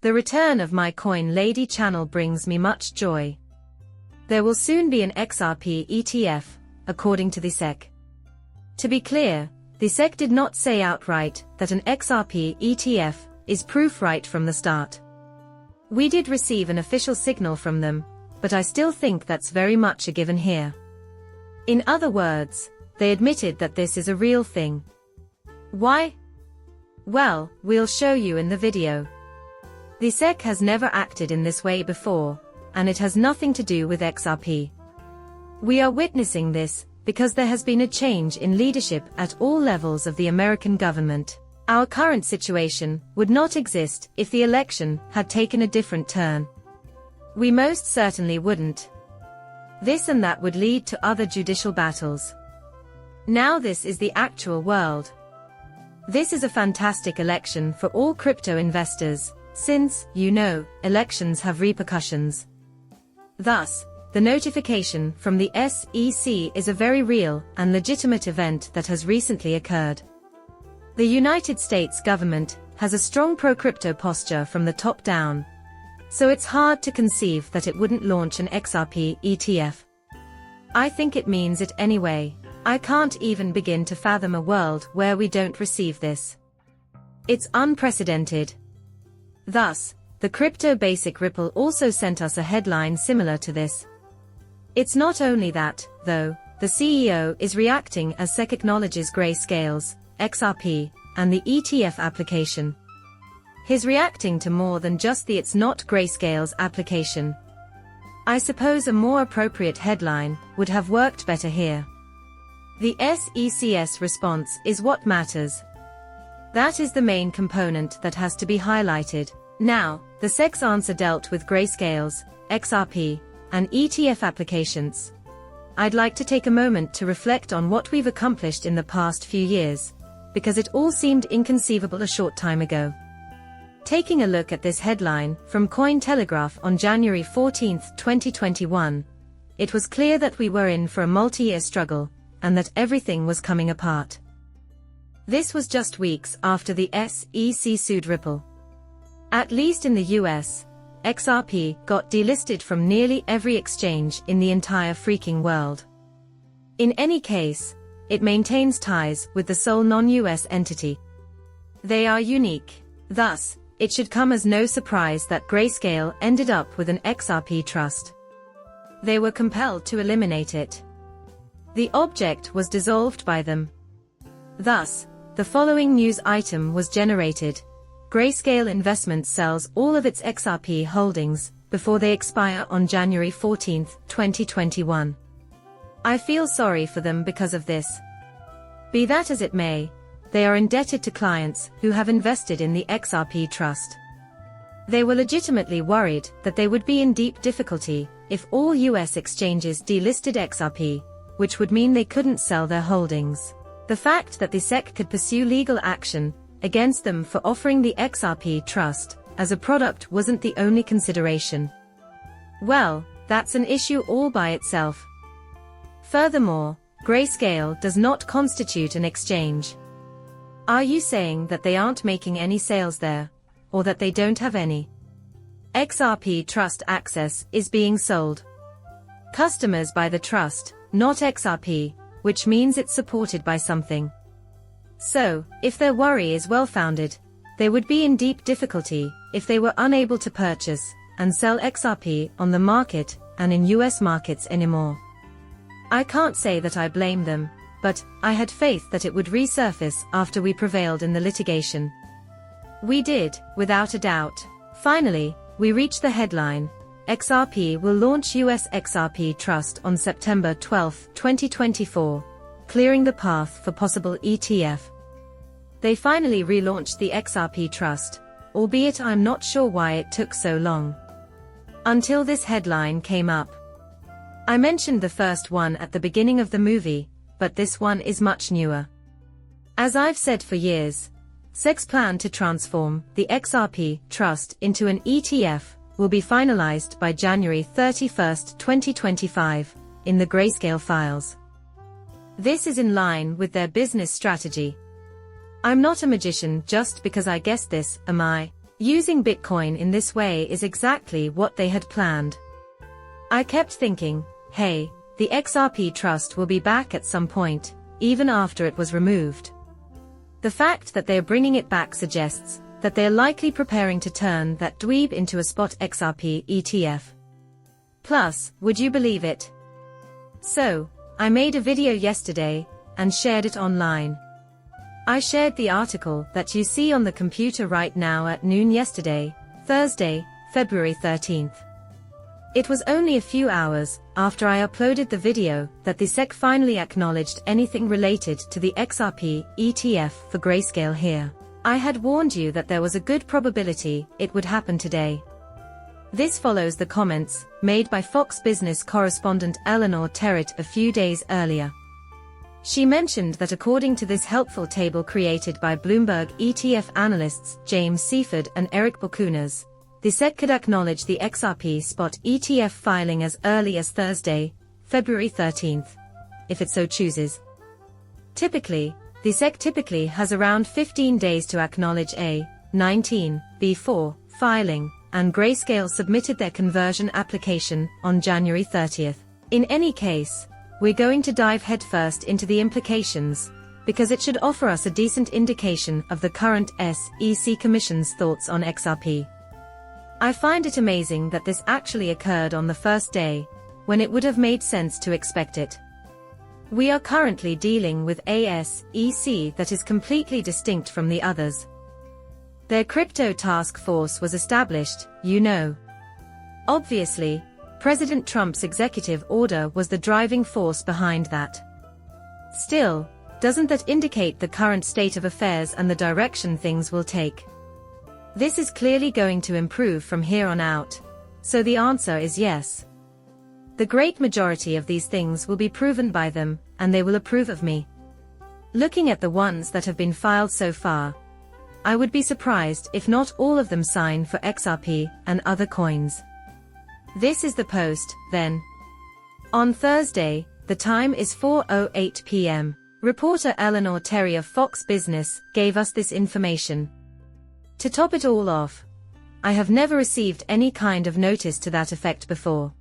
The return of my Coin Lady channel brings me much joy. There will soon be an Xrp ETF, according to the SEC. To be clear, the SEC did not say outright that an Xrp ETF is proof right from the start. We did receive an official signal from them, but I still think that's very much a given here. In other words, they admitted that this is a real thing. Why? Well, we'll show you in the video. The SEC has never acted in this way before, and it has nothing to do with Xrp. We are witnessing this because there has been a change in leadership at all levels of the American government. Our current situation would not exist if the election had taken a different turn. We most certainly wouldn't. This and that would lead to other judicial battles. Now this is the actual world. This is a fantastic election for all crypto investors, since, elections have repercussions. Thus, the notification from the SEC is a very real and legitimate event that has recently occurred. The United States government has a strong pro-crypto posture from the top down, so it's hard to conceive that it wouldn't launch an Xrp ETF. I think it means it anyway. I can't even begin to fathom a world where we don't receive this. It's unprecedented. Thus, the crypto basic Ripple also sent us a headline similar to this. It's not only that, though, the CEO is reacting as SEC acknowledges Grayscale's, Xrp, and the ETF application. He's reacting to more than just the It's Not Grayscale's application. I suppose a more appropriate headline would have worked better here. The SEC's response is what matters. That is the main component that has to be highlighted. Now, the SEC's answer dealt with Grayscale's, Xrp, and ETF applications. I'd like to take a moment to reflect on what we've accomplished in the past few years, because it all seemed inconceivable a short time ago. Taking a look at this headline from Cointelegraph on January 14, 2021, it was clear that we were in for a multi-year struggle, and that everything was coming apart. This was just weeks after the SEC sued Ripple. At least in the US, Xrp got delisted from nearly every exchange in the entire freaking world. In any case, it maintains ties with the sole non-US entity. They are unique. Thus, it should come as no surprise that Grayscale ended up with an Xrp trust. They were compelled to eliminate it. The object was dissolved by them. Thus, the following news item was generated. Grayscale Investments sells all of its Xrp holdings before they expire on January 14, 2021. I feel sorry for them because of this. Be that as it may, they are indebted to clients who have invested in the Xrp trust. They were legitimately worried that they would be in deep difficulty if all US exchanges delisted Xrp, which would mean they couldn't sell their holdings. The fact that the SEC could pursue legal action against them for offering the Xrp trust as a product wasn't the only consideration. Well, that's an issue all by itself. Furthermore, Grayscale does not constitute an exchange. Are you saying that they aren't making any sales there, or that they don't have any? Xrp Trust Access is being sold. Customers buy the trust, not Xrp, which means it's supported by something. So, if their worry is well-founded, they would be in deep difficulty if they were unable to purchase and sell Xrp on the market and in US markets anymore. I can't say that I blame them, but I had faith that it would resurface after we prevailed in the litigation. We did, without a doubt. Finally, we reached the headline. Xrp will launch US Xrp Trust on September 12, 2024, clearing the path for possible ETF. They finally relaunched the Xrp Trust, albeit I'm not sure why it took so long. Until this headline came up. I mentioned the first one at the beginning of the movie, but this one is much newer. As I've said for years, SEC's plan to transform the Xrp Trust into an ETF will be finalized by January 31, 2025, in the Grayscale files. This is in line with their business strategy. I'm not a magician just because I guessed this, am I? Using Bitcoin in this way is exactly what they had planned. I kept thinking, hey, the XRP trust will be back at some point, even after it was removed. The fact that they are bringing it back suggests that they are likely preparing to turn that dweeb into a spot XRP ETF. Plus, would you believe it? So, I made a video yesterday and shared it online. I shared the article that you see on the computer right now at noon yesterday, Thursday, February 13th. It was only a few hours after I uploaded the video that the SEC finally acknowledged anything related to the XRP ETF for Grayscale here. I had warned you that there was a good probability it would happen today. This follows the comments made by Fox Business correspondent Eleanor Terrett a few days earlier. She mentioned that according to this helpful table created by Bloomberg ETF analysts James Seaford and Eric Bokunas, the SEC could acknowledge the XRP spot ETF filing as early as Thursday, February 13th, if it so chooses. Typically, the SEC typically has around 15 days to acknowledge a 19b4 filing, and Grayscale submitted their conversion application on January 30th. In any case, we're going to dive headfirst into the implications, because it should offer us a decent indication of the current SEC Commission's thoughts on XRP. I find it amazing that this actually occurred on the first day, when it would have made sense to expect it. We are currently dealing with a SEC that is completely distinct from the others. Their crypto task force was established, you know. Obviously, President Trump's executive order was the driving force behind that. Still, doesn't that indicate the current state of affairs and the direction things will take? This is clearly going to improve from here on out, so the answer is yes. The great majority of these things will be proven by them, and they will approve of me. Looking at the ones that have been filed so far, I would be surprised if not all of them sign for XRP and other coins. This is the post, then. On Thursday, the time is 4:08 p.m. Reporter Eleanor Terry of Fox Business gave us this information. To top it all off, I have never received any kind of notice to that effect before.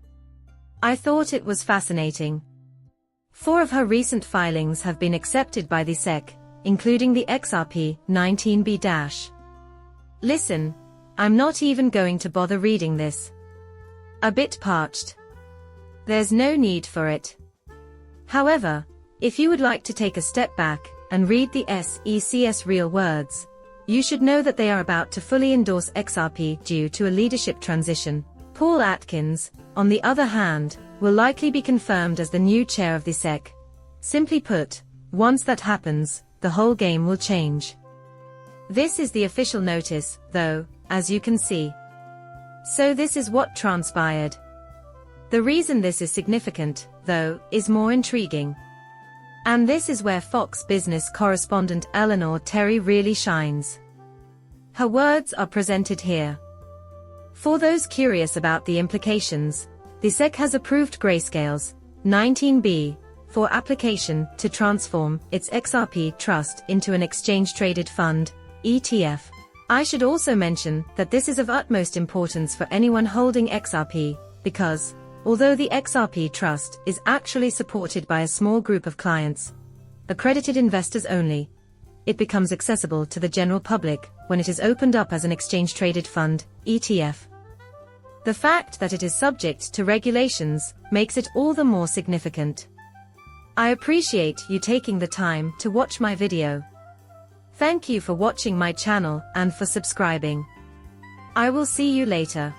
I thought it was fascinating. 4 of her recent filings have been accepted by the SEC, including the XRP 19B-. Listen, I'm not even going to bother reading this. A bit parched. There's no need for it. However, if you would like to take a step back and read the SEC's real words, you should know that they are about to fully endorse XRP due to a leadership transition. Paul Atkins, on the other hand, will likely be confirmed as the new chair of the SEC. Simply put, once that happens, the whole game will change. This is the official notice, though, as you can see. So this is what transpired. The reason this is significant, though, is more intriguing. And this is where Fox Business correspondent Eleanor Terry really shines. Her words are presented here. For those curious about the implications, the SEC has approved Grayscale's 19B for application to transform its XRP trust into an exchange-traded fund, ETF. I should also mention that this is of utmost importance for anyone holding XRP, because, although the XRP trust is actually supported by a small group of clients, accredited investors only, it becomes accessible to the general public when it is opened up as an exchange-traded fund, ETF. The fact that it is subject to regulations makes it all the more significant. I appreciate you taking the time to watch my video. Thank you for watching my channel and for subscribing. I will see you later.